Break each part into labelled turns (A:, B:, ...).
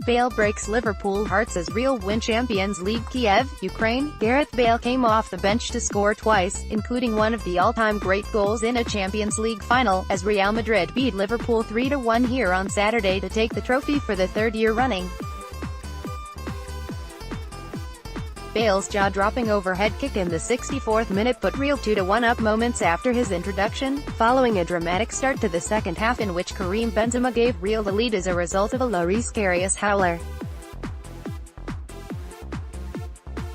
A: Bale breaks Liverpool hearts as Real win Champions League KIEV, Ukraine. Gareth Bale came off the bench to score twice, including one of the all-time great goals in a Champions League final, as Real Madrid beat Liverpool 3-1 here on Saturday to take the trophy for the third year running. Bale's jaw-dropping overhead kick in the 64th minute put Real 2-1 up moments after his introduction, following a dramatic start to the second half in which Karim Benzema gave Real the lead as a result of a Lloris Karius howler.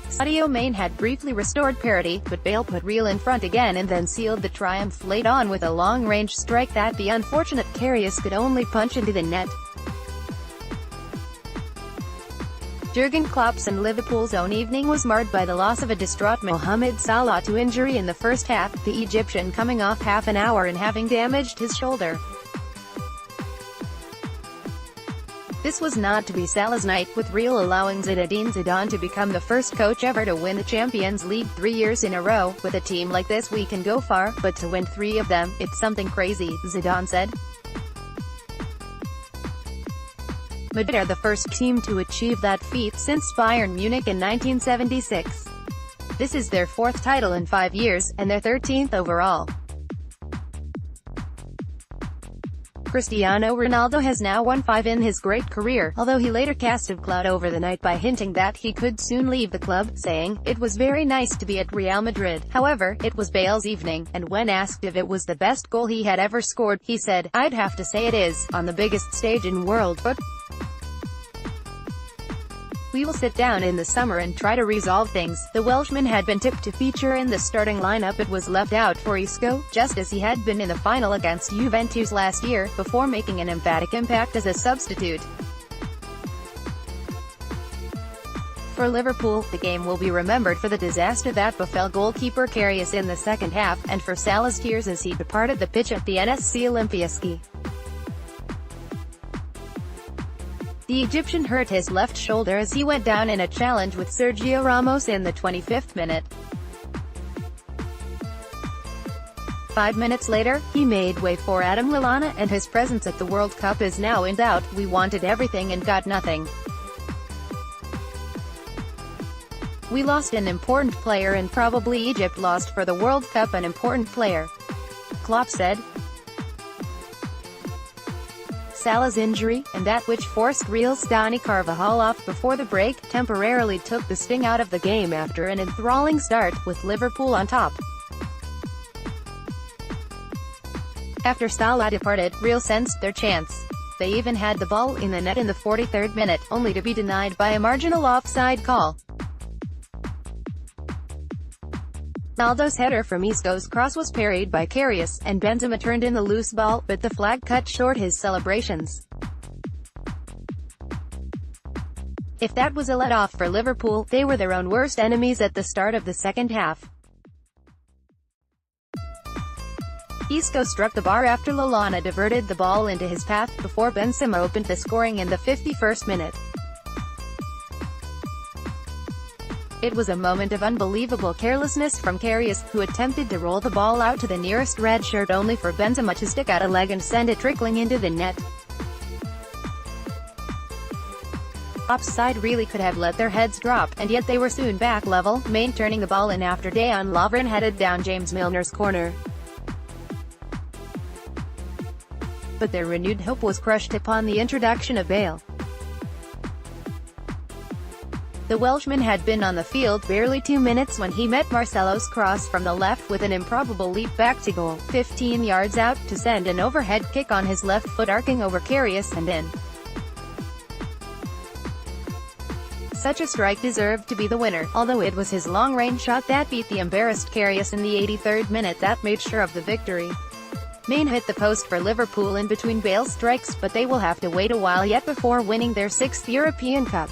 A: Sadio Mane had briefly restored parity, but Bale put Real in front again and then sealed the triumph late on with a long-range strike that the unfortunate Karius could only punch into the net. Jurgen Klopp's and Liverpool's own evening was marred by the loss of a distraught Mohamed Salah to injury in the first half, the Egyptian coming off half an hour and having damaged his shoulder. This was not to be Salah's night, with Real allowing Zinedine Zidane to become the first coach ever to win the Champions League 3 years in a row. With a team like this we can go far, but to win 3 of them, it's something crazy, Zidane said. Madrid are the first team to achieve that feat since Bayern Munich in 1976. This is their 4th title in 5 years, and their 13th overall. Cristiano Ronaldo has now won 5 in his great career, although he later cast a cloud over the night by hinting that he could soon leave the club, saying, "It was very nice to be at Real Madrid. However, it was Bale's evening," and when asked if it was the best goal he had ever scored, he said, "I'd have to say it is, on the biggest stage in world football. We will sit down in the summer and try to resolve things." The Welshman had been tipped to feature in the starting lineup but was left out for Isco, just as he had been in the final against Juventus last year, before making an emphatic impact as a substitute. For Liverpool, the game will be remembered for the disaster that befell goalkeeper Karius in the second half, and for Salah's tears as he departed the pitch at the NSC Olimpiaski. The Egyptian hurt his left shoulder as he went down in a challenge with Sergio Ramos in the 25th minute. 5 minutes later, he made way for Adam Lallana, and his presence at the World Cup is now in doubt. "We wanted everything and got nothing. We lost an important player and probably Egypt lost for the World Cup an important player," Klopp said. Salah's injury, and that which forced Real's Dani Carvajal off before the break, temporarily took the sting out of the game after an enthralling start, with Liverpool on top. After Salah departed, Real sensed their chance. They even had the ball in the net in the 43rd minute, only to be denied by a marginal offside call. Ronaldo's header from Isco's cross was parried by Karius, and Benzema turned in the loose ball, but the flag cut short his celebrations. If that was a let-off for Liverpool, they were their own worst enemies at the start of the second half. Isco struck the bar after Lallana diverted the ball into his path, before Benzema opened the scoring in the 51st minute. It was a moment of unbelievable carelessness from Karius, who attempted to roll the ball out to the nearest red shirt only for Benzema to stick out a leg and send it trickling into the net. Klopp's side really could have let their heads drop, and yet they were soon back level, Mane turning the ball in after Dejan Lovren headed down James Milner's corner. But their renewed hope was crushed upon the introduction of Bale. The Welshman had been on the field barely 2 minutes when he met Marcelo's cross from the left with an improbable leap back to goal, 15 yards out, to send an overhead kick on his left foot arcing over Karius and in. Such a strike deserved to be the winner, although it was his long-range shot that beat the embarrassed Karius in the 83rd minute that made sure of the victory. Mane hit the post for Liverpool in between Bale's strikes, but they will have to wait a while yet before winning their 6th European Cup.